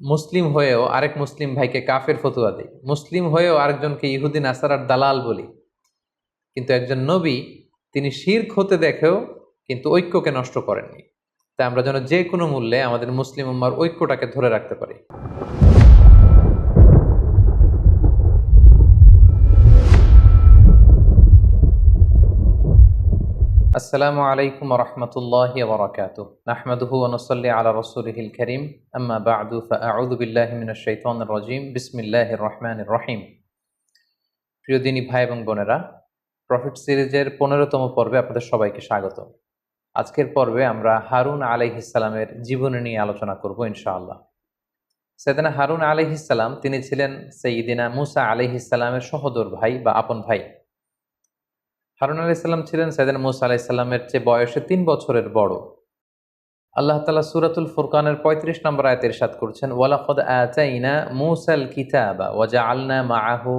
মুসলিম হয়েও আরেক মুসলিম ভাইকে কাফের ফতুয়া দিই, মুসলিম হয়েও আরেকজনকে ইহুদি নাসারার দালাল বলি। কিন্তু একজন নবী, তিনি শিরক হতে দেখেও কিন্তু ঐক্যকে নষ্ট করেননি। তাই আমরা যেন যে কোনো মূল্যে আমাদের মুসলিম উম্মার ঐক্যটাকে ধরে রাখতে পারি। আসসালামু আলাইকুম রহমতুল্লাহি ওয়া বারাকাতুহু। নাহমাদুহু ওয়া নুসাল্লি আলা রাসূলিহিল কারীম। আম্মা বা'দু ফাআউযু বিল্লাহি মিনাশ শাইতানির রাজীম। বিসমিল্লাহির রহমানির রহিম। প্রিয় দিনী ভাই এবং বোনেরা, প্রফিট সিরিজের 15তম পর্বে আপনাদের সবাইকে স্বাগত। আজকের পর্বে আমরা হারুন আলাইহিস সালামের জীবনী নিয়ে আলোচনা করব ইনশাআল্লাহ। সাইয়েদনা হারুন আলাইহিস সালাম তিনি ছিলেন সাইয়্যিদিনা মুসা আলাইহিস সালামের সহোদর ভাই বা আপন ভাই। হারুন আলাইহিস সালাম ছিলেন সাইয়েদনা মুসা আলাইহিস সালামের চেয়ে বয়সে 3 বছরের বড়। আল্লাহ তাআলা সূরাতুল ফুরকানের 35 নম্বর আয়াতে ইরশাদ করছেন, ওয়ালাকাদ আতাইনা মূসাল কিতাবা ওয়া জাআলনা মাআহু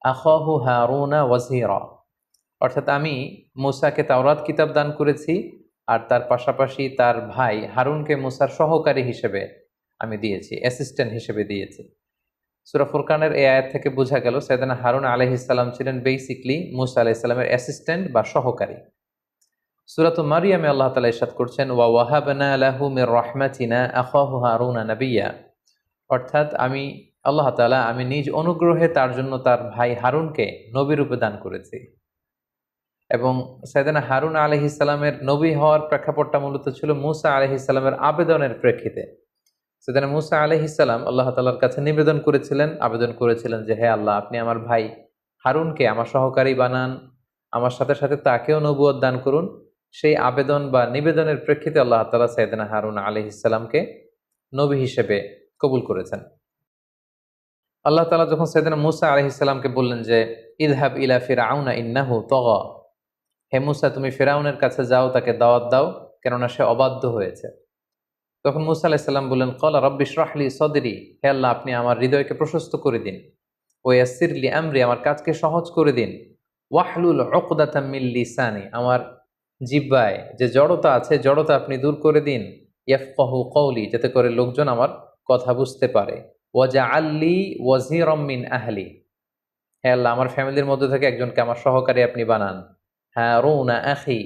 আখাহু হারুনা ওয়াজিরা। অর্থাৎ আমি মূসাকে তাওরাত কিতাব দান করেছি, আর তার পাশাপাশি তার ভাই হারুনকে মূসার সহকারী হিসেবে আমি দিয়েছি, অ্যাসিস্ট্যান্ট হিসেবে দিয়েছি। সূরা ফুরকানের এই আয়াত থেকে বোঝা গেল সাইয়েদনা হারুন আলাইহিস সালাম ছিলেন বেসিক্যালি মূসা আলাইহিস সালামের অ্যাসিস্ট্যান্ট বা সহকারী। সূরাতুল মারিয়ামে আল্লাহ তাআলা ইরশাদ করছেন, ওয়া ওয়াহাবনা লাহু মির রাহমাতিনা আখাহু হারুনা নাবিয়্যা। অর্থাৎ আল্লাহ তাআলা আমি নিজ অনুগ্রহে তার জন্য তার ভাই হারুনকে নবী রূপে দান করেছি। এবং সাইয়েদনা হারুন আলাইহিস সালামের নবী হওয়ার প্রেক্ষাপটটা মূলত ছিল মুসা আলাইহিস সালামের আবেদনের প্রেক্ষিতে। সাইয়েদনা মুসা আলাইহিস সালাম আল্লাহ তাআলার কাছে আবেদন করেছিলেন যে, হে আল্লাহ, আপনি আমার ভাই হারুনকে আমার সহকারী বানান, আমার সাথে সাথে তাকেও নবুয়ত দান করুন। সেই আবেদন বা নিবেদনের প্রেক্ষিতে আল্লাহ তাআলা সাইয়েদনা হারুন আলাইহিস সালামকে নবী হিসেবে কবুল করেছেন। আল্লাহ তাআলা যখন সাইয়েদনা মুসা আলাইহিস সালামকে বললেন যে, ইযহাব ইলা ফিরআউনা ইন্নাহু তাগা, হে মুসা তুমি ফিরআউনের কাছে যাও, তাকে দাওয়াত দাও, কেননা সে অবাধ্য হয়েছে। তখন মুসা আলাইহিস সালাম বললেন, ক্বালা রাব্বি ইশরাহ লি সাদরি, হে আল্লাহ, আপনি আমার হৃদয়কে প্রশস্ত করে দিন। ওয়া ইয়াসসির লি আমরি, আমার কাজকে সহজ করে দিন। ওয়াহলুল উকদাতাম মিন লিসানি, আমার জিহ্বায় যে জড়তা আছে, জড়তা আপনি দূর করে দিন। ইয়াফকাহু কওলি, যাতে করে লোকজন আমার কথা বুঝতে পারে। ওয়াজআল লি ওয়াজিরাম মিন আহলি, হে আল্লাহ, আমার ফ্যামিলির মধ্যে থেকে একজনকে আমার সহকারী আপনি বানান। হারুনা আখি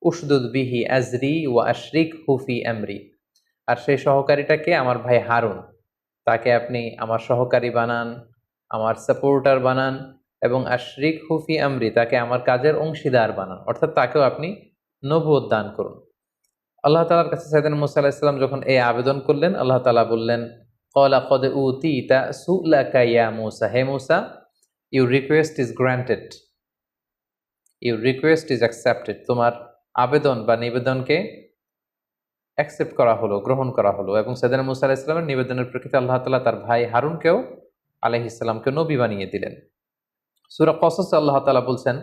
উশদুদ বিহি আজরি ওয়া আশরিকহু ফি আমরি, আর সেই সহকারীটাকে আমার ভাই হারুন, তাকে আপনি আমার সহকারী বানান, আমার সাপোর্টার বানান, এবং আশরিকহু ফি আমরি, তাকে আমার কাজের অংশীদার বানান, অর্থাৎ তাকেও আপনি নবুয়ত দান করুন। আল্লাহ তাআলার কাছে সাইয়েদনা মুসা আলাইহিস সালাম যখন এই আবেদন করলেন, আল্লাহ তাআলা বললেন, ক্বালা ক্বাদ উতিতা সু'লাকা ইয়া মূসা, হে মূসা, your request is granted, your request is accepted, তোমার আবেদন বা নিবেদনকে অ্যাকসেপ্ট করা হলো, গ্রহণ করা হলো। এবং সাইয়েদনা মুসা আলাইহিস সালামের নিবেদনের প্রেক্ষিতে আল্লাহ তাআলা তার ভাই হারুনকেও আলাইহিস সালামকে নবী বানিয়ে দিলেন। সূরা কসসে আল্লাহ তাআলা বলছেন,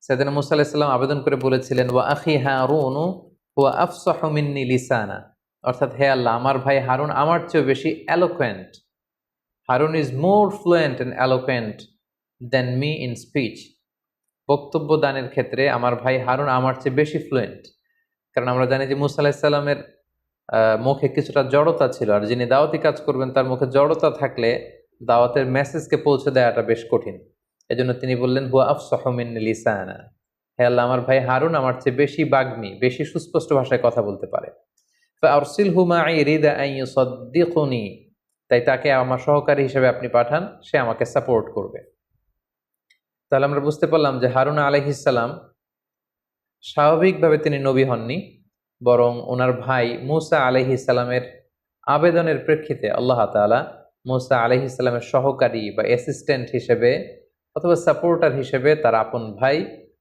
সাইয়েদনা মুসা আলাইহিস সালাম আবেদন করে বলেছিলেন, ওয়া আখি হারুনু হুয়া আফসাহু মিন্নি লিসানা, অর্থাৎ হে আল্লাহ, আমার ভাই হারুন আমার চেয়ে বেশি এলোকোয়েন্ট। হারুন is more fluent and eloquent than me in speech. বক্তব্য দানের ক্ষেত্রে আমার ভাই হারুন আমার চেয়ে বেশি ফ্লুয়েন্ট। কারণ আমরা জানি যে মুসা আলাইহিস সালামের মুখে কিছুটা জড়তা ছিল, আর যিনি দাওয়াতি কাজ করবেন তার মুখে জড়তা থাকলে দাওয়াতের মেসেজকে পৌঁছে দেওয়াটা বেশ কঠিন। এজন্য তিনি বললেন, হুয়া আফসাহু মিন্নি লিসানা, হে আল্লাহ, আমার ভাই হারুন আমার চেয়ে বেশি বাগ্মী, বেশি সুস্পষ্ট ভাষায় কথা বলতে পারে। ফাআরসিলহু মাই রিদা আন ইউসাদ্দিকুনি, তাই তাকে আমার সহকারী হিসেবে আপনি পাঠান, সে আমাকে সাপোর্ট করবে। তাহলে আমরা বুঝতে পারলাম যে হারুন আলাইহিস সালাম স্বাভাবিকভাবে তিনি নবী হননি, বরং ওনার ভাই মুসা আলাইহিস সালামের আবেদনের প্রেক্ষিতে আল্লাহ তাআলা মুসা আলাইহিস সালামের সহকারী বা অ্যাসিস্ট্যান্ট হিসেবে অথবা সাপোর্টার হিসেবে তার আপন ভাই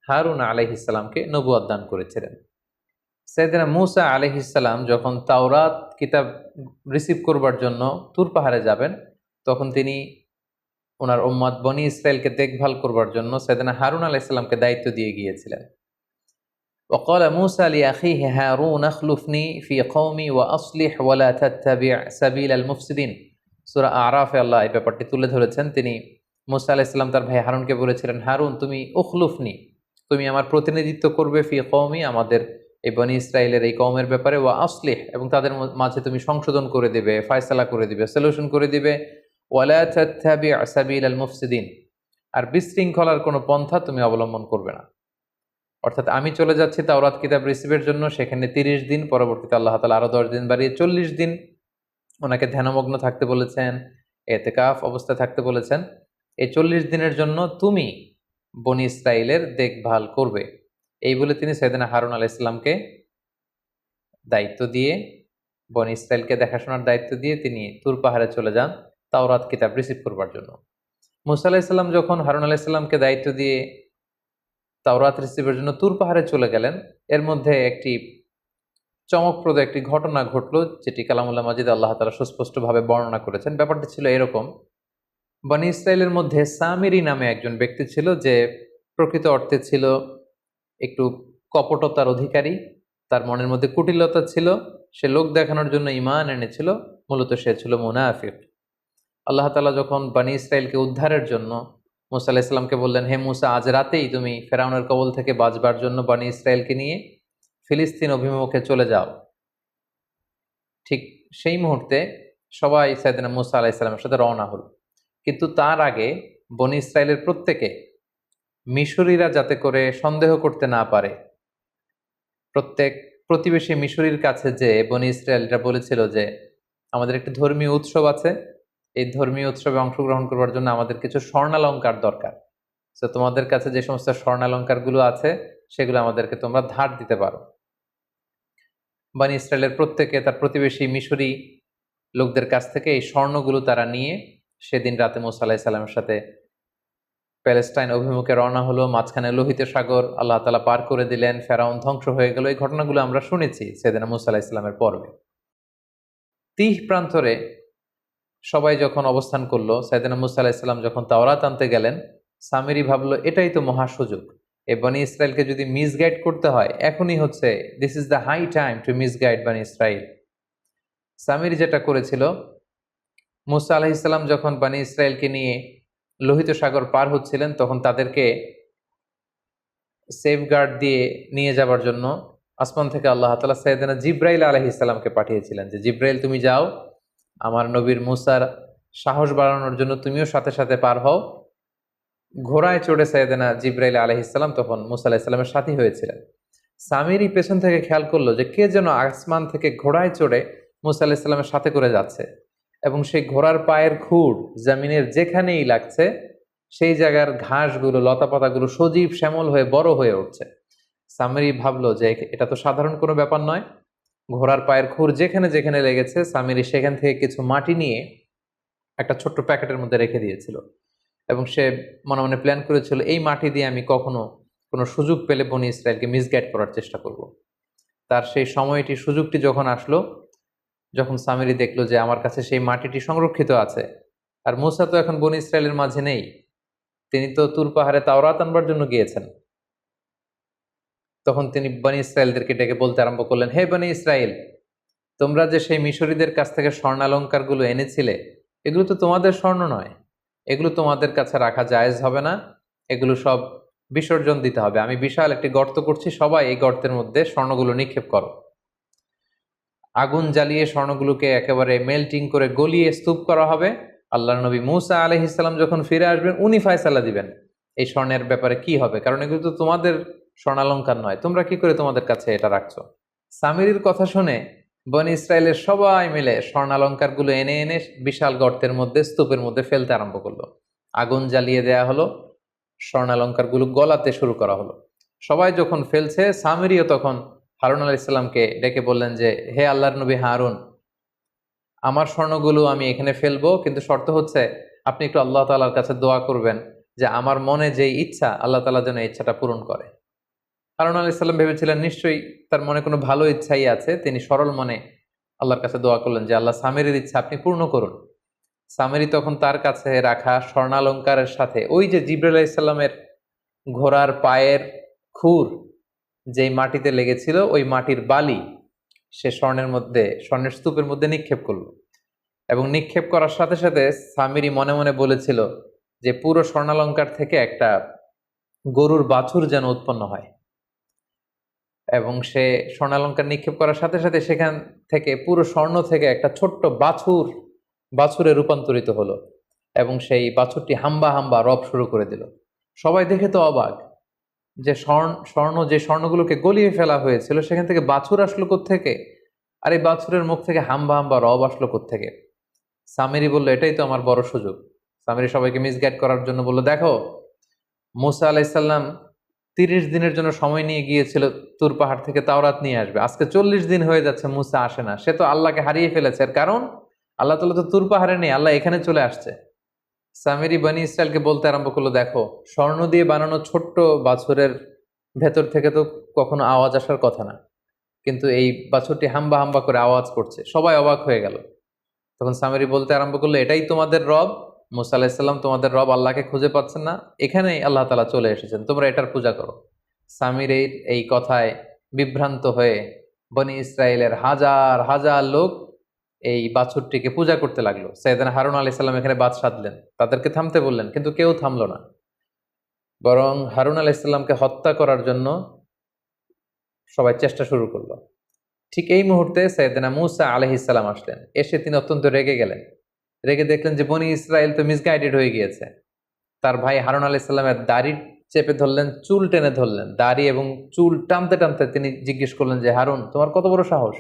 হারুন আলাইহিস সালামকে নবুয়ত দান করেছিলেন। সাইয়েদনা মুসা আলাইহিস সালাম যখন তাওরাত কিতাব রিসিভ করবার জন্য তুর পাহাড়ে যাবেন, তখন তিনি ওনার উম্মত বনি ইসরায়েলকে দেখভাল করবার জন্য সাইয়েদনা হারুন আলাইহিস সালামকে দায়িত্ব দিয়ে গিয়েছিলেন। وقال موسى لأخيه هارون اخلفني في قومي وأصلح ولا تتبع سبيل المفسدين। সূরা আরাফে আল্লাহ এই ব্যাপারটি তুলে ধরেছেন। তিনি মুসা আলাইহিস সালাম তার ভাই হারুনকে বলেছিলেন, হারুন তুমি উখলুফনি, তুমি আমার প্রতিনিধিত্ব করবে, ফি কওমি, আমাদের এই বনি ইসরাইলের এই কওমের ব্যাপারে, ওয়া আসলিহ, এবং তাদের মাঝে তুমি সংশোধন করে দিবে, ফায়সালা করে দিবে, সলিউশন করে দিবে। ওয়ালা তাত্তাবি' সাবিলাল মুফসিদিন, আর বিশৃঙ্খলার কোনো পন্থা তুমি অবলম্বন করবে না। অর্থাৎ আমি চলে যাচ্ছি তাওরাত কিতাব রিসিভের জন্য, সেখানে 30 দিন, পরবর্তীতে আল্লাহ তাআলা আরো 10 দিন বাড়িয়ে 40 দিন ওনাকে ধ্যানমগ্ন থাকতে বলেছেন, এতেকাফ অবস্থায় থাকতে বলেছেন। এই 40 দিনের জন্য তুমি বনি ইসরাইলের দেখভাল করবে। এই বলে তিনি সাইয়েদনা হারুন আলাইহিস সালামকে দায়িত্ব দিয়ে, বনি ইসরাইলকে দেখাশোনার দায়িত্ব দিয়ে তিনি তুর পাহাড়ে চলে যান তাওরাত কিতাব রিসিভ করবার জন্য। মুসা আলাইহিস সালাম যখন হারুন আলাইহিস সালামকে দায়িত্ব দিয়ে তাওরাত রিসিভের জন্য তুর পাহাড়ে চলে গেলেন, এর মধ্যে একটি চমকপ্রদ একটি ঘটনা ঘটলো, যেটি কালামুল্লাহ মাজিদে আল্লাহ তাআলা সুস্পষ্টভাবে বর্ণনা করেছেন। ব্যাপারটি ছিল এরকম: বনি ইসরাইলের মধ্যে সামিরি নামে একজন ব্যক্তি ছিল, যে প্রকৃত অর্থে ছিল একটু কপটতার অধিকারী। তার মনের মধ্যে কুটিলতা ছিল, সে লোক দেখানোর জন্য ঈমান এনেছিল, মূলত সে ছিল মুনাফিক। আল্লাহ তাআলা যখন বনি ইসরাইলকে উদ্ধারের জন্য মুসা আলাইহিস সালামকে বললেন, হে মুসা, আজ রাতেই তুমি ফেরাউনের কবল থেকে বাঁচবার জন্য বনি ইসরাইলকে নিয়ে ফিলিস্তিন অভিমুখে চলে যাও, ঠিক সেই মুহূর্তে সবাই সাইয়েদনা মুসা আলাইহিস সালামের সাথে রওনা হল। কিন্তু তার আগে বনি ইসরাইলের প্রত্যেকে মিশরীরা যাতে করে সন্দেহ করতে না পারে, প্রত্যেক প্রতিবেশী মিশরীর কাছে যে বনি ইসরায়েলরা বলেছিল যে আমাদের একটি ধর্মীয় উৎসব আছে, এই ধর্মীয় উৎসবে অংশগ্রহণ করবার জন্য আমাদের কিছু স্বর্ণালঙ্কার দরকার, তো তোমাদের কাছে যে সমস্ত স্বর্ণালঙ্কারগুলো আছে সেগুলো আমাদেরকে তোমরা ধার দিতে পারো। বনি ইসরায়েলের প্রত্যেকে তার প্রতিবেশী মিশরী লোকদের কাছ থেকে এই স্বর্ণগুলো তারা নিয়ে সেদিন রাতে মুসা আলাইহিস সালামের সাথে প্যালেস্টাইন অভিমুখে রওনা হলো। মাঝখানে লোহিত সাগর আল্লাহ তাআলা পার করে দিলেন, ফেরাউন ধ্বংস হয়ে গেল। এই ঘটনাগুলো আমরা শুনেছি সাইয়েদনা মুসা আলাইহিস সালামের পর্বে। তিহ প্রান্তরে সবাই যখন অবস্থান করলো, সাইয়েদনা মুসা আলাইহিস সালাম যখন তাওরাত আনতে গেলেন, সামিরি ভাবলো এটাই তো মহা সুযোগ, এই বনি ইসরায়েলকে যদি মিসগাইড করতে হয় এখনই হচ্ছে, this is the high time to misguide Bani Israel. Samiri যেটা করেছিল, মুসা আলাইহিস সালাম যখন বনি ইসরায়েলকে নিয়ে লোহিত সাগর পার হচ্ছিলেন, তখন তাদেরকে সেফগার্ড দিয়ে নিয়ে যাবার জন্য আসমান থেকে আল্লাহ তাআলা সাইয়েদনা জিব্রাইল আলাইহিস সালামকে পাঠিয়েছিলেন, যে জিব্রাইল তুমি যাও, আমার নবীর মুসার সাহস বাড়ানোর জন্য তুমিও সাথে সাথে পার হও। ঘোড়ায় চড়ে সাইয়েদনা জিব্রাইল আলাইহিস সালাম তখন মুসা আলাইহিস সালামের সাথী হয়েছিলেন। সামিরি পেছন থেকে খেয়াল করলো যে কে যেন আসমান থেকে ঘোড়ায় চড়ে মুসা আলাইহিস সালামের সাথে করে যাচ্ছে, এবং সেই ঘোড়ার পায়ের খুর জমিনের যেখানেই লাগছে সেই জায়গার ঘাসগুলো, লতাপাতাগুলো সজীব শ্যামল হয়ে বড় হয়ে উঠছে। সামিরি ভাবলো যে এটা তো সাধারণ কোনো ব্যাপার নয়। ঘোড়ার পায়ের খুর যেখানে যেখানে লেগেছে সামিরি সেখান থেকে কিছু মাটি নিয়ে একটা ছোট্ট প্যাকেটের মধ্যে রেখে দিয়েছিল, এবং সে মনে মনে প্ল্যান করেছিল এই মাটি দিয়ে আমি কখনো কোনো সুযোগ পেলে বনি ইসরায়েলকে মিসগাইড করার চেষ্টা করব। তার সেই সময়টি, সুযোগটি যখন আসলো, যখন সামিরি দেখলো যে আমার কাছে সেই মাটিটি সংরক্ষিত আছে, আর মুসা তো এখন বনি ইসরায়েলের মাঝে নেই, তিনি তো তুর পাহাড়ে তাওরাত আনবার জন্য গিয়েছেন, তখন তিনি বনি ইসরায়েলদেরকে ডেকে বলতে আরম্ভ করলেন, হে বনি ইসরায়েল, তোমরা যে সেই মিশরীদের কাছ থেকে স্বর্ণালঙ্কারগুলো এনেছিলে, এগুলো তো তোমাদের স্বর্ণ নয়, এগুলো তোমাদের কাছে রাখা জায়েজ হবে না, এগুলো সব বিসর্জন দিতে হবে। আমি বিশাল একটি গর্ত করছি, সবাই এই গর্তের মধ্যে স্বর্ণগুলো নিক্ষেপ করো। আগুন জ্বালিয়ে স্বর্ণগুলোকে একেবারে মেল্টিং করে গলিয়ে স্তূপ করা হবে। আল্লাহর নবী মুসা আলাইহিস সালাম যখন ফিরে আসবেন, উনি ফয়সালা দিবেন এই স্বর্ণের ব্যাপারে কি হবে, কারণ এগুলো তো তোমাদের স্বর্ণালঙ্কার নয়, তোমরা কি করে তোমাদের কাছে এটা রাখছো। সামিরির কথা শুনে বনি ইসরায়েলের সবাই মিলে স্বর্ণালঙ্কারগুলো এনে এনে বিশাল গর্তের মধ্যে, স্তূপের মধ্যে ফেলতে আরম্ভ করলো। আগুন জ্বালিয়ে দেয়া হলো, স্বর্ণালঙ্কারগুলো গলাতে শুরু করা হলো। সবাই যখন ফেলছে, সামিরিও তখন হারুন আলাইহিস সালামকে ডেকে বললেন যে হে আল্লাহর নবী হারুন, আমার স্বর্ণগুলো আমি এখানে ফেলবো, কিন্তু শর্ত হচ্ছে আপনি একটু আল্লাহ তাআলার কাছে দোয়া করবেন যে আমার মনে যে ইচ্ছা, আল্লাহ তাআলা যেন ইচ্ছাটা পূরণ করে। হারুন আলাইহিস সালাম ভেবেছিলেন নিশ্চয়ই তার মনে কোনো ভালো ইচ্ছাই আছে, তিনি সরল মনে আল্লাহর কাছে দোয়া করলেন যে আল্লাহ, সামিরির ইচ্ছা আপনি পূর্ণ করুন। সামিরি তখন তার কাছে রাখা স্বর্ণালঙ্কারের সাথে ওই যে জিবরাইল আলাইহিস সালামের ঘোড়ার পায়ের খুর যেই মাটিতে লেগেছিল, ওই মাটির বালি সে স্বর্ণের স্তূপের মধ্যে নিক্ষেপ করলো, এবং নিক্ষেপ করার সাথে সাথে সামিরি মনে মনে বলেছিল যে পুরো স্বর্ণালঙ্কার থেকে একটা গরুর বাছুর যেন উৎপন্ন হয়। এবং সে স্বর্ণালঙ্কার নিক্ষেপ করার সাথে সাথে সেখান থেকে পুরো স্বর্ণ থেকে একটা ছোট্ট বাছুরে রূপান্তরিত হলো এবং সেই বাছুরটি হাম্বা হাম্বা রব শুরু করে দিল। সবাই দেখে তো অবাক যে যে স্বর্ণগুলোকে গলিয়ে ফেলা হয়েছিল সেখান থেকে বাছুর আসলো কোত্থেকে, আর এই বাছুরের মুখ থেকে হাম্বা হাম্বা রব আসলো কোত্থেকে। সামিরি বলল, এটাই তো আমার বড় সুযোগ। সামিরি সবাইকে মিসগাইড করার জন্য বলল, দেখো, মুসা আলাইসাল্লাম 30 দিনের জন্য সময় নিয়ে গিয়েছিল তুর পাহাড় থেকে তাওরাত নিয়ে আসবে, আজকে 40 দিন হয়ে যাচ্ছে মুসা আসে না। সে তো আল্লাহকে হারিয়ে ফেলেছে, এর কারণ আল্লাহ তাআলা তো তুর পাহাড়ে নেই, আল্লাহ এখানে চলে আসছে। সামিরি বনি ইসরায়েলকে বলতে আরম্ভ করলো, দেখো, স্বর্ণ দিয়ে বানানো ছোট্ট বাছুরের ভেতর থেকে তো কখনো আওয়াজ আসার কথা না, কিন্তু এই বাছুরটি হাম্বা হাম্বা করে আওয়াজ করছে। সবাই অবাক হয়ে গেল। তখন সামিরি বলতে আরম্ভ করলো, এটাই তোমাদের রব? মুসা আলাহিসাল্লাম তোমাদের রব আল্লাহকে খুঁজে পাচ্ছেন না, এখানেই আল্লাহ তাআলা চলে এসেছেন, তোমরা এটার পূজা করো। সামিরের এই কথায় বিভ্রান্ত হয়ে বনি ইসরায়েলের হাজার হাজার লোক এই বাছুরটিকে পূজা করতে লাগলো। সাইয়েদনা হারুন আলাইহিস সালাম এখানে বাদ সাধলেন, তাদেরকে থামতে বললেন, কিন্তু কেউ থামলো না। বরং হারুন আলাইহিস সালামকে হত্যা করার জন্য সবাই চেষ্টা শুরু করলো। ঠিক এই মুহূর্তে সাইয়েদনা মূসা আলাইহিস সালাম আসলেন। এসে তিনি অত্যন্ত রেগে গেলেন। রেগে দেখলেন যে বনি ইসরায়েল তো মিসগাইডেড হয়ে গিয়েছে। তার ভাই হারুন আলাইহিস সালামের দাড়ি চেপে ধরলেন, চুল টেনে ধরলেন। দাড়ি এবং চুল টানতে টানতে তিনি জিজ্ঞেস করলেন যে, হারুন, তোমার কত বড় সাহস?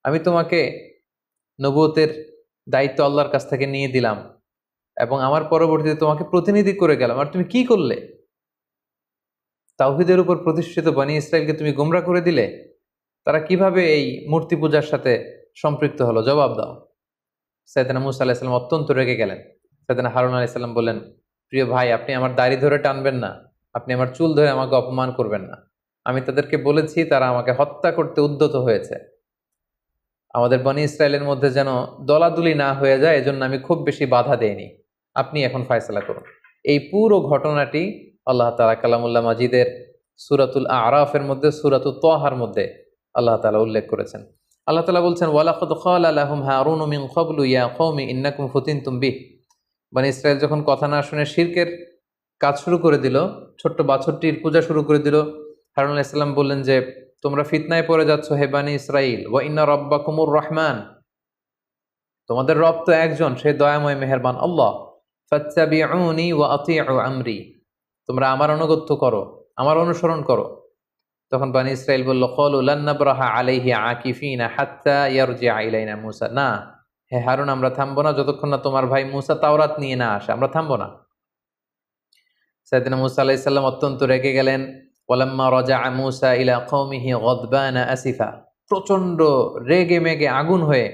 আমি তোমাকে নবুয়তের দায়িত্ব আল্লাহর কাছ থেকে নিয়ে দিলাম এবং আমার পরবর্তীতে তোমাকে প্রতিনিধি করে গেলাম, আর তুমি কি করলে? তাওহীদের উপর প্রতিষ্ঠিত বনি ইসরায়েলকে তুমি গোমরাহ করে দিলে। তারা কিভাবে এই মূর্তি পূজার সাথে সম্পৃক্ত হলো? জবাব দাও। সাইয়েদনা মূসা আলাইহিস সালাম অত্যন্ত রেগে গেলেন। সাইয়েদনা হারুন আলাইহিস সালাম বললেন, প্রিয় ভাই, আপনি আমার দাড়ি ধরে টানবেন না, আপনি আমার চুল ধরে আমাকে অপমান করবেন না। আমি তাদেরকে বলেছি, তারা আমাকে হত্যা করতে উদ্যত হয়েছে। আমাদের বনি ইসরায়েলের মধ্যে যেন দলাদুলি না হয়ে যায়, এজন্য আমি খুব বেশি বাধা দেইনি। আপনি এখন ফয়সালা করুন। এই পুরো ঘটনাটি আল্লাহ তাআলা কালামুল্লাহ মাজিদের সূরাতুল আরাফের মধ্যে, সূরাতুত তাহার মধ্যে আল্লাহ তাআলা উল্লেখ করেছেন। আল্লাহ তাআলা বলছেন, ওয়ালাকাদ ক্বালা লাহুম হারুনু মিন ক্বাবলু ইয়া কওমি ইন্নাকুম ফুতিনতুম বিহ। বনি ইসরায়েল যখন কথা না শুনে শিরকের কাজ শুরু করে দিল, ছোট্ট বাছুরটির পূজা শুরু করে দিল, হারুন আলাইহিস সালাম বললেন যে, তোমরা ফিতনায় পড়ে যাচ্ছ হে বনি ইসরাইল। ওয়া ইন্না রাব্বাকুমুর রহমান, তোমাদের রব তো একজন, সে দয়াময় মেহেরবান আল্লাহ। ফাত্তাবিউনি ওয়া আতিউ আমরি, তোমরা আমার আনুগত্য করো, আমার অনুসরণ করো। তখন বনি ইসরাইল বলল, ক্বালু লান নাবরাহা আলাইহি আকিফিনা হাত্তা ইয়ারজিআ ইলাইনা মূসা। না হে হারুন, আমরা থামবো না যতক্ষণ না তোমার ভাই মূসা তাওরাত নিয়ে না আসে, আমরা থামবো না। সাইয়েদনা মূসা আলাইহিস সালাম অত্যন্ত রেগে গেলেন। ওয়ালাম্মা রাজাআ মূসা ইলা কওমিহি গাদবানা আসিফা, প্রচন্ড রেগে মেগে আগুন হয়ে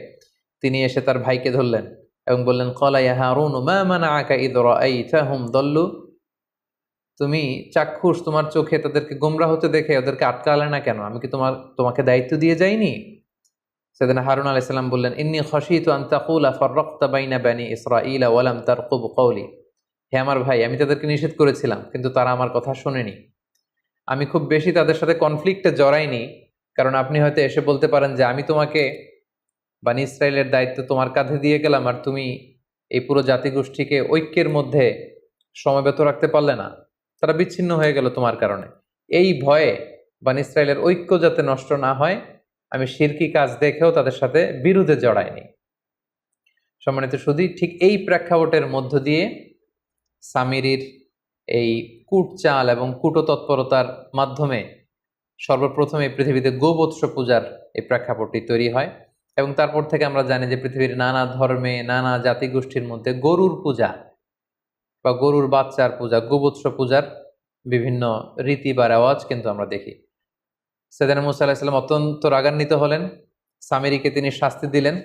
তিনি এসে তার ভাইকে ধরলেন এবং বললেন, ক্বালা ইয়া হারুন মা মানাআকা ইয রাআইতাহুম দাল্লু, তুমি চাক্ষুষ, তোমার চোখে তাদেরকে গোমরাহ হতে দেখে ওদেরকে আটকালে না কেন? আমি কি তোমাকে দায়িত্ব দিয়ে যাইনি? সাইয়েদনা হারুন আলাইহিস সালাম বললেন, ইন্নী খাশীতু আন তাকুলা ফাররাকতা বাইনা বানি ইসরাঈলা ওয়া লাম তারকুব কওলি। হে আমার ভাই, আমি তাদেরকে নিষেধ করেছিলাম, কিন্তু তারা আমার কথা শোনেনি। আমি খুব বেশি তাদের সাথে কনফ্লিক্টে জড়াইনি, কারণ আপনি হয়তো এসে বলতে পারেন যে, আমি তোমাকে বানি ইসরায়েলের দায়িত্ব তোমার কাঁধে দিয়ে গেলাম, আর তুমি এই পুরো জাতিগোষ্ঠীকে ঐক্যের মধ্যে সমবেত রাখতে পারলে না, তারা বিচ্ছিন্ন হয়ে গেল তোমার কারণে। এই ভয়ে বানি ইসরায়েলের ঐক্য যাতে নষ্ট না হয়, আমি শিরকি কাজ দেখেও তাদের সাথে বিরোধে জড়াইনি। সম্মানিত সুধী, ঠিক এই প্রেক্ষাপটের মধ্য দিয়ে সামিরির এই কূটচাল এবং কূটতৎপরতার মাধ্যমে সর্বপ্রথম এই পৃথিবীতে গোবৎস পূজার এই প্রেক্ষাপটটি তৈরি হয়। এবং তারপর থেকে আমরা জানি যে পৃথিবীর নানা ধর্মে, নানা জাতিগোষ্ঠীর মধ্যে গরুর পূজা বা গরুর বাচ্চার পূজা, গোবৎস পূজার বিভিন্ন রীতি বা রেওয়াজ কিন্তু আমরা দেখি। সাইয়েদনা মূসা আলাইহিস সালাম অত্যন্ত রাগান্বিত হলেন। সামিরিকে তিনি শাস্তি দিলেন।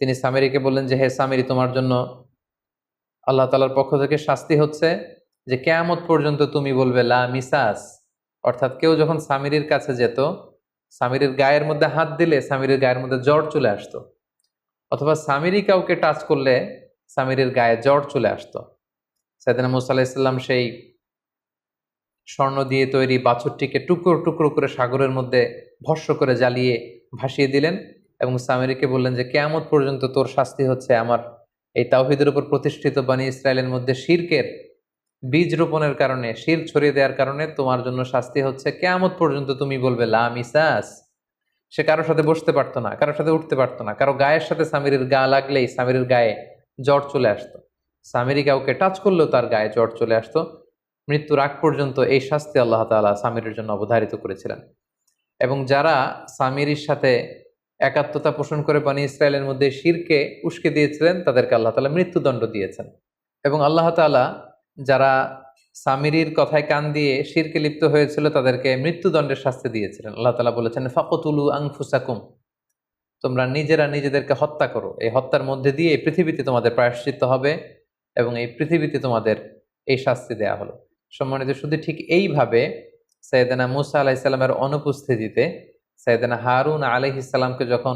তিনি সামিরিকে বললেন যে, হে সামিরি, তোমার জন্য আল্লাহ তাআলার পক্ষ থেকে শাস্তি হচ্ছে যে কিয়ামত পর্যন্ত তুমি বলবে লা মিসাস। অর্থাৎ কেউ যখন সামিরির কাছে যেত, সামিরির গায়ের মধ্যে হাত দিলে সামিরির গায়ের মধ্যে জ্বর চলে আসতো, অথবা সামিরি কাউকে টাচ করলে সামিরির গায়ে জ্বর চলে আসতো। সাইয়েদনা মূসা আলাইহিস সালাম সেই স্বর্ণ দিয়ে তৈরি বাছুরটিকে টুকরো টুকরো করে সাগরের মধ্যে ভস্ম করে জ্বালিয়ে ভাসিয়ে দিলেন এবং সামিরিকে বললেন যে, কিয়ামত পর্যন্ত তোর শাস্তি হচ্ছে আমার এই তাওহীদের উপর প্রতিষ্ঠিত বনি ইসরায়েলের মধ্যে শিরকের বীজ রোপণের কারণে, শিরক ছড়িয়ে দেওয়ার কারণে তোমার জন্য শাস্তি হচ্ছে কিয়ামত পর্যন্ত তুমি বলবে লা মিসাস। সে কারোর সাথে বসতে পারতো না, কারোর সাথে উঠতে পারতো না, কারো গায়ের সাথে সামিরের গা লাগলেই সামিরের গায়ে জ্বর চলে আসতো। সামিরি কাউকে টাচ করলেও তার গায়ে জ্বর চলে আসতো। মৃত্যুর আগ পর্যন্ত এই শাস্তি আল্লাহ তাআলা সামিরের জন্য অবধারিত করেছিলেন। এবং যারা সামিরির সাথে একাত্মতা পোষণ করে বনী ইসরায়েলের মধ্যে শিরকে উস্কে দিয়েছিলেন, তাদেরকে আল্লাহ তাআলা মৃত্যুদণ্ড দিয়েছেন। এবং আল্লাহ তাআলা যারা সামিরির কথায় কান দিয়ে শিরকে লিপ্ত হয়েছিল তাদেরকে মৃত্যুদণ্ডের শাস্তি দিয়েছিলেন। আল্লাহ তাআলা বলেছেন ফাকতুলু আনফুসাকুম, তোমরা নিজেরা নিজেদেরকে হত্যা করো, এই হত্যার মধ্যে দিয়ে এই পৃথিবীতে তোমাদের প্রায়শ্চিত্ত হবে এবং এই পৃথিবীতে তোমাদের এই শাস্তি দেয়া হলো। সম্মানিত, শুধু ঠিক এইভাবে সাইয়েদনা মুসা আলাইহিস সালামের অনুপস্থিতিতে সাইয়েদনা হারুন আলাইহিস সালামকে যখন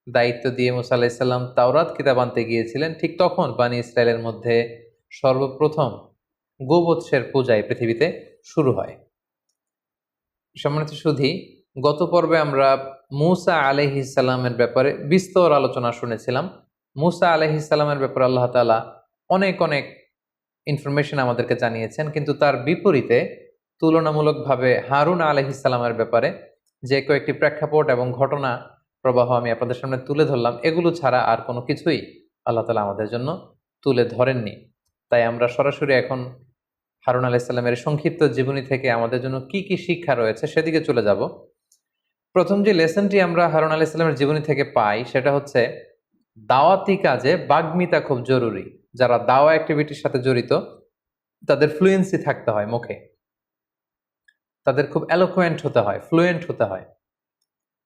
দায়িত্ব দিয়ে মুসা আলাইহিস সালাম তাওরাত কিতাব আনতে গিয়েছিলেন, ঠিক তখন বনী ইসরায়েলের মধ্যে সর্বপ্রথম গোবৎসের পূজা এই পৃথিবীতে শুরু হয়। সম্মানিত সুধী, গত পর্বে আমরা মুসা আলাইহিস সালামের ব্যাপারে বিস্তর আলোচনা শুনেছিলাম। মুসা আলাইহিস সালামের ব্যাপারে আল্লাহ তাআলা অনেক অনেক ইনফরমেশন আমাদেরকে জানিয়েছেন, কিন্তু তার বিপরীতে তুলনামূলকভাবে হারুন আলাইহিস সালামের ব্যাপারে যে কয়েকটি প্রেক্ষাপট এবং ঘটনা প্রবাহ আমি আপনাদের সামনে তুলে ধরলাম, এগুলো ছাড়া আর কোনো কিছুই আল্লাহ তাআলা আমাদের জন্য তুলে ধরেননি। তাই আমরা সরাসরি এখন হারুন আলাইহিস সালামের সংক্ষিপ্ত জীবনী থেকে আমাদের জন্য কি কি শিক্ষা রয়েছে সেদিকে চলে যাব। প্রথম যে লেসনটি আমরা হারুন আলাইহিস সালামের জীবনী থেকে পাই সেটা হচ্ছে দাওয়াতি কাজে বাগ্মিতা খুব জরুরি। যারা দাওয়া অ্যাক্টিভিটির সাথে জড়িত তাদের ফ্লুয়েন্সি থাকতে হয় মুখে, তাদের খুব এলোকুয়েন্ট হতে হয়, ফ্লুয়েন্ট হতে হয়।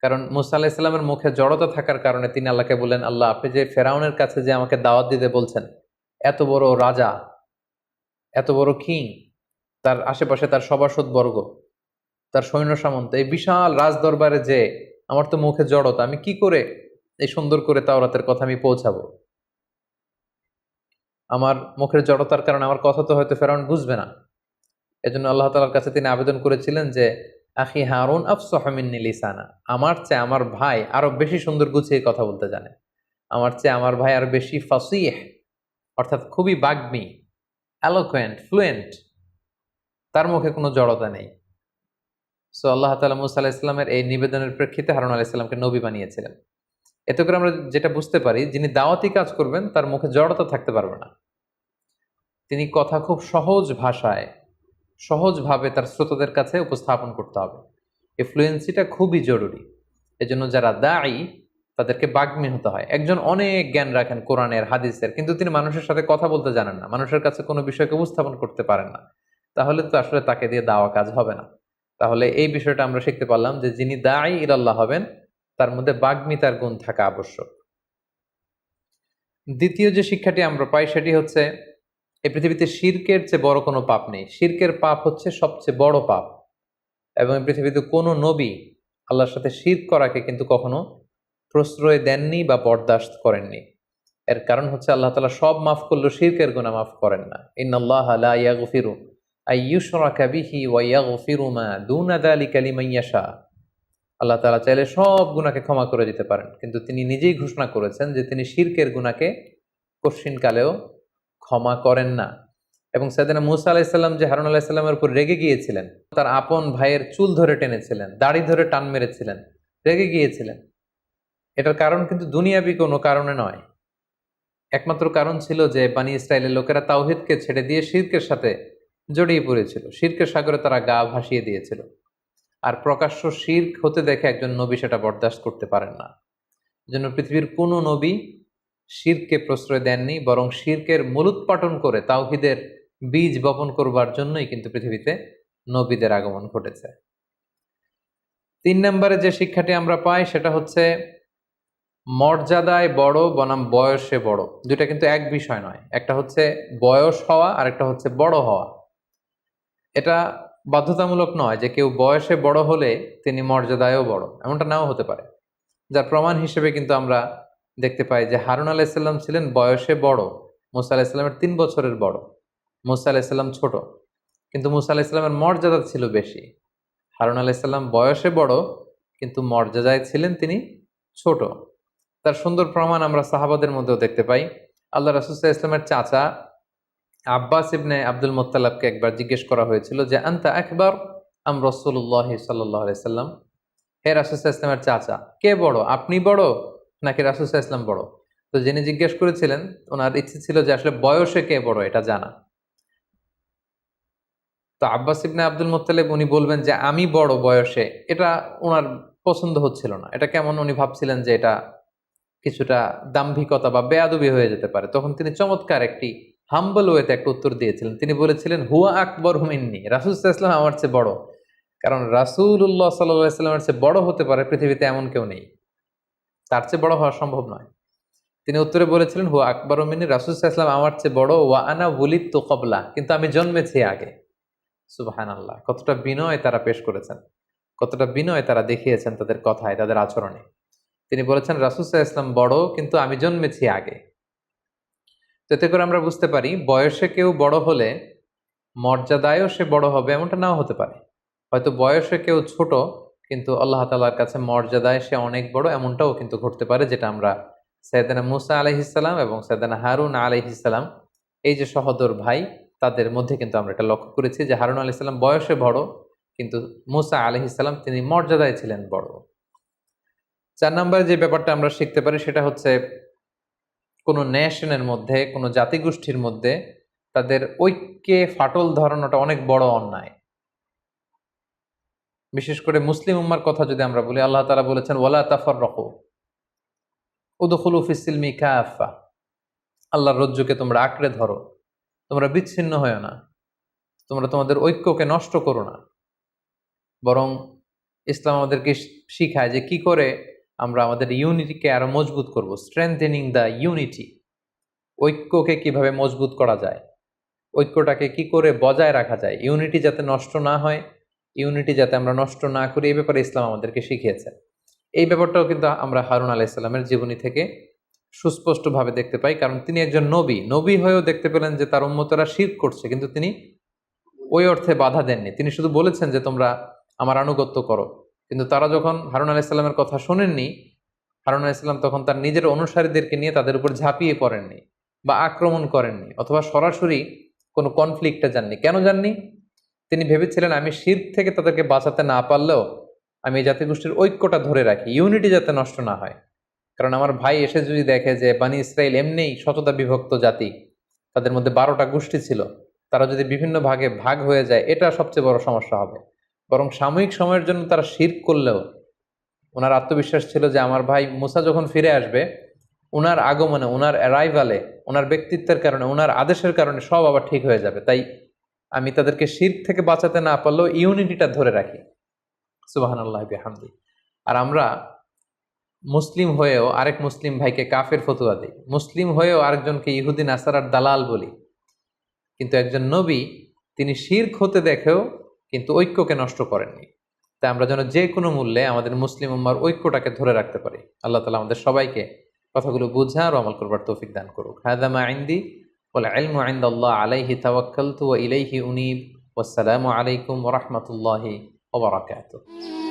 কারণ মুসা আলাইহিস সালামের মুখে জড়তা থাকার কারণে তিনি আল্লাহকে বললেন, আল্লাহ, আপনি যে ফেরাউনের কাছে যে আমাকে দাওয়াত দিতে বলছেন, এত বড় রাজা, এত বড় কিং, তার আশেপাশে তার সভাসদ বর্গ, তার সৈন্য সামন্ত, এই বিশাল রাজ দরবারে যে আমার তো মুখে জড়তা, আমি কি করে এই সুন্দর করে তাওরাতের কথা আমি পৌঁছাবো? আমার মুখের জড়তার কারণে আমার কথা তো হয়তো ফেরাউন বুঝবে না। এজন্য আল্লাহ তাআলার কাছে তিনি আবেদন করেছিলেন যে আখি হারুন আফসাহু মিন্নি লিসানা, আমার চেয়ে আমার ভাই আরো বেশি সুন্দর গুছিয়ে কথা বলতে জানে, আমার চেয়ে আমার ভাই আরো বেশি ফাসিহ, অর্থাৎ খুবই বাগ্মী, এলোকুয়েন্ট, ফ্লুয়েন্ট, তার মুখে কোনো জড়তা নেই। সো আল্লাহ তাআলা মুসা আলাইহিস সালামের এই নিবেদনের প্রেক্ষিতে হারুন আলাইহিস সালামকে নবী বানিয়েছিলেন। এতে করে আমরা যেটা বুঝতে পারি, যিনি দাওয়াতি কাজ করবেন তার মুখে জড়তা থাকতে পারবে না। তিনি কথা খুব সহজ ভাষায়, সহজভাবে তার শ্রোতাদের কাছে উপস্থাপন করতে হবে। এই ফ্লুয়েন্সিটা খুবই জরুরি। এজন্য যারা দায়ী তাদেরকে বাগ্মী হতে হয়। একজন অনেক জ্ঞান রাখেন কোরআনের, হাদিসের, কিন্তু তিনি মানুষের সাথে কথা বলতে জানেন না, মানুষের কাছে কোনো বিষয়কে উপস্থাপন করতে পারেন না, তাহলে তো আসলে তাকে দিয়ে দাওয়া কাজ হবে না। তাহলে এই বিষয়টা আমরা শিখতে পারলাম যে যিনি দায়ী ইলাল্লাহ হবেন তার মধ্যে বাগ্মিতার গুণ থাকা আবশ্যক। দ্বিতীয় যে শিক্ষাটি আমরা পাই সেটি হচ্ছে এই পৃথিবীতে শিরকের চেয়ে বড় কোনো পাপ নেই। শিরকের পাপ হচ্ছে সবচেয়ে বড় পাপ, এবং এই পৃথিবীতে কোনো নবী আল্লাহর সাথে শিরক করাকে কিন্তু কখনো প্রশ্রয় দেননি বা বরদাস্ত করেননি। এর কারণ হচ্ছে আল্লাহ তাআলা সব মাফ করলেও শিরকের গুনাহ মাফ করেন না। ইন্নাল্লাহা লা ইয়াগফিরু আইয়ুশরাকা বিহি ওয়া ইয়াগফিরু মা দুনা যালিকা লিমান ইয়াশা। আল্লাহ তাআলা চাইলে সব গুনাহকে ক্ষমা করে দিতে পারেন, কিন্তু তিনি নিজেই ঘোষণা করেছেন যে তিনি শিরকের গুনাহকে কশ্চিনকালেও ক্ষমা করেন না। এবং সাইয়েদনা মুসা আলাইহিস সালাম যে হারুন আলাইহিস সালামের উপর রেগে গিয়েছিলেন, তার আপন ভাইয়ের চুল ধরে টেনেছিলেন, দাড়ি ধরে টান মেরেছিলেন, রেগে গিয়েছিলেন, এটার কারণ কিন্তু দুনিয়াবি কোনো কারণে নয়। একমাত্র কারণ ছিল যে বনী ইসরায়েলের লোকেরা তাওহীদকে ছেড়ে দিয়ে শিরকের সাথে জড়িয়ে পড়েছিল, শিরকের সাগরে তারা গা ভাসিয়ে দিয়েছিল। আর প্রকাশ্য শিরক হতে দেখে একজন নবী সেটা বরদাস্ত করতে পারেন না। জন্য পৃথিবীর কোনো নবী শিরককে প্রশ্রয় দেননি, বরং শিরকের মূলোৎপাটন করে তাওহীদের বীজ বপন করবার জন্যই কিন্তু পৃথিবীতে নবীদের আগমন ঘটেছে। ৩ নম্বরে যে শিক্ষাটি আমরা পাই সেটা হচ্ছে মর্যাদায় বড় বনাম বয়সে বড়, দুইটা কিন্তু এক বিষয় নয়। একটা হচ্ছে বয়স হওয়া আর একটা হচ্ছে বড় হওয়া। এটা বাধ্যতামূলক নয় যে কেউ বয়সে বড় হলে তিনি মর্যাদায়ও বড়, এমনটা নাও হতে পারে। যার প্রমাণ হিসেবে কিন্তু আমরা দেখতে পাই যে হারুন আলাইহিস সালাম ছিলেন বয়সে বড়, মুসা আলাইহিস সালামের 3 বছরের বড়। মুসা আলাইহিস সালাম ছোট, কিন্তু মুসা আলাইহিস সালামের মর্যাদা ছিল বেশি। হারুন আলাইহিস সালাম বয়সে বড়, কিন্তু মর্যাদায় ছিলেন তিনি ছোট। তার সুন্দর প্রমাণ আমরা সাহাবাদের মধ্যেও দেখতে পাই। আল্লাহ রাসূল সাল্লাল্লাহু আলাইহি ওয়াসাল্লামের চাচা আব্বাস ইবনে আব্দুল মুত্তালিবকে একবার জিজ্ঞেস করা হয়েছিল যে আনতা আকবার আম রাসূলুল্লাহ সাল্লাল্লাহু আলাইহি সাল্লাম, হে রাসূল সাল্লাল্লাহু আলাইহি ওয়াসাল্লামের চাচা, কে বড়, আপনি বড় নাকি রাসূল সাল্লাল্লাহু আলাইহি ওয়াসাল্লাম বড়? তো যিনি জিজ্ঞেস করেছিলেন ওনার ইচ্ছে ছিল যে আসলে বয়সে কে বড় এটা জানা। তো আব্বাস ইবনে আব্দুল মুত্তালিব উনি বলবেন যে আমি বড় বয়সে, এটা ওনার পছন্দ হচ্ছিল না। এটা কেমন উনি ভাবছিলেন যে এটা কিছুটা দাম্ভিকতা বা বেয়াদবি হয়ে যেতে পারে। তখন তিনি চমৎকার একটি হাম্বল ওয়েতে একটা উত্তর দিয়েছিলেন। তিনি বলেছিলেন হুয়া আকবর মিন্নি, রাসূল সাল্লাল্লাহু আলাইহি ওয়াসাল্লাম আমার চেয়ে বড়। কারণ রাসূলুল্লাহ সাল্লাল্লাহু আলাইহি ওয়াসাল্লামের চেয়ে বড় হতে পারে পৃথিবীতে এমন কেউ নেই, তার চেয়ে বড় হওয়া সম্ভব নয়। তিনি উত্তরে বলেছিলেন হুয়া আকবর মিন্নি, রাসূল সাল্লাল্লাহু আলাইহি ওয়াসাল্লাম আমার চেয়ে বড়, ওয়া আনা ওয়ালিদতু ক্বাবলা, কিন্তু আমি জন্মেছি আগে। সুবহানাল্লাহ, কতটা বিনয় তারা পেশ করেছেন, কতটা বিনয় তারা দেখিয়েছেন তাদের কথায়, তাদের আচরণে। তিনি বলেছেন রাসূল সাল্লাল্লাহু আলাইহি ওয়াসাল্লাম বড়, কিন্তু আমি জন্মেছি আগে। তো এতে করে আমরা বুঝতে পারি বয়সে কেউ বড় হলে মর্যাদায়ও সে বড় হবে এমনটা নাও হতে পারে। হয়তো বয়সে কেউ ছোট, কিন্তু আল্লাহ তাআলার কাছে মর্যাদায় সে অনেক বড়, এমনটাও কিন্তু ঘটতে পারে, যেটা আমরা সাইয়েদনা মূসা আলাইহিস সালাম এবং সাইয়েদনা হারুন আলাইহিস সালাম, এই যে সহোদর ভাই, তাদের মধ্যে কিন্তু আমরা এটা লক্ষ্য করেছি যে হারুন আলাইহিস সালাম বয়সে বড়, কিন্তু মূসা আলাইহিস সালাম তিনি মর্যাদায় ছিলেন বড়। ৪ নম্বরে যে ব্যাপারটা আমরা শিখতে পারি সেটা হচ্ছে কোনো নেশনের মধ্যে, কোনো জাতিগোষ্ঠীর মধ্যে তাদের ঐক্যে ফাটল ধরানোটা অনেক বড় অন্যায়। বিশেষ করে মুসলিম উম্মার কথা যদি আমরা বলি, আল্লাহ তাআলা বলেছেন ওয়ালা তাফাররাকু উদখুলু ফিস সিলমি কাফা, আল্লাহর রজ্জুকে তোমরা আঁকড়ে ধরো, তোমরা বিচ্ছিন্ন হয়ো না, তোমরা তোমাদের ঐক্যকে নষ্ট করো না। বরং ইসলাম আমাদেরকে শিখায় যে কি করে আমরা আমাদের ইউনিটিকে আরো মজবুত করব, স্ট্রেংথেনিং দ্য ইউনিটি। ঐক্যকে কিভাবে মজবুত করা যায়, ঐক্যটাকে কি করে বজায় রাখা যায়, ইউনিটি যাতে নষ্ট না হয়, ইউনিটি যাতে আমরা নষ্ট না করি, এই ব্যাপারে ইসলাম আমাদেরকে শিখিয়েছে। এই ব্যাপারটাও কিন্তু আমরা হারুন আলাইহিস সালামের জীবনী থেকে সুস্পষ্টভাবে দেখতে পাই। কারণ তিনি একজন নবী, নবী হয়েও দেখতে পেলেন যে তার উম্মতরা শিরক করছে, কিন্তু তিনি ওই অর্থে বাধা দেননি। তিনি শুধু বলেছেন যে তোমরা আমার আনুগত্য করো। কিন্তু তারা যখন হারুন আলাইহিস সালামের কথা শোনেননি, হারুন আলাইহিস সালাম তখন তার নিজের অনুসারীদেরকে নিয়ে তাদের উপর ঝাঁপিয়ে পড়েননি বা আক্রমণ করেননি, অথবা সরাসরি কোনো কনফ্লিক্টে যাননি। কেন যাননি? তিনি ভেবেছিলেন আমি শিরক থেকে তাদেরকে বাঁচাতে না পারলেও আমি এই জাতিগোষ্ঠীর ঐক্যটা ধরে রাখি, ইউনিটি যাতে নষ্ট না হয়। কারণ আমার ভাই এসে যদি দেখে যে বানি ইসরাইল এমনিই শততা বিভক্ত জাতি, তাদের মধ্যে 12টা গোষ্ঠী ছিল, তারা যদি বিভিন্ন ভাগে ভাগ হয়ে যায়, এটা সবচেয়ে বড় সমস্যা হবে। বরং সাময়িক সময়ের জন্য তারা শিরক করলেও ওনার আত্মবিশ্বাস ছিল যে আমার ভাই মুসা যখন ফিরে আসবে, ওনার আগমনে, ওনার অ্যারাইভালে, ওনার ব্যক্তিত্বের কারণে, ওনার আদেশের কারণে সব আবার ঠিক হয়ে যাবে। তাই আমি তাদেরকে শিরক থেকে বাঁচাতে না পারলেও ইউনিটিটা ধরে রাখি। সুবহানাল্লাহি বিহামদি। আর আমরা মুসলিম হয়েও আরেক মুসলিম ভাইকে কাফের ফতোয়া দিই, মুসলিম হয়েও আরেকজনকে ইহুদি নাসারার দালাল বলি। কিন্তু একজন নবী তিনি শিরক হতে দেখেও কিন্তু ঐক্যকে নষ্ট করেননি। তাই আমরা যেন যে কোনো মূল্যে আমাদের মুসলিম উম্মার ঐক্যটাকে ধরে রাখতে পারি। আল্লাহ তাআলা আমাদের সবাইকে কথাগুলো বুঝা আর আমল করবার তৌফিক দান করুক। হাযা মা ইনদি ওয়াল ইলমু ইনদাল্লাহ আলাইহি তাওয়াক্কালতু ওয়া ইলাইহি উনীব। ওয়াসসালামু আলাইকুম ওয়া রাহমাতুল্লাহি ওয়া বারাকাতুহু।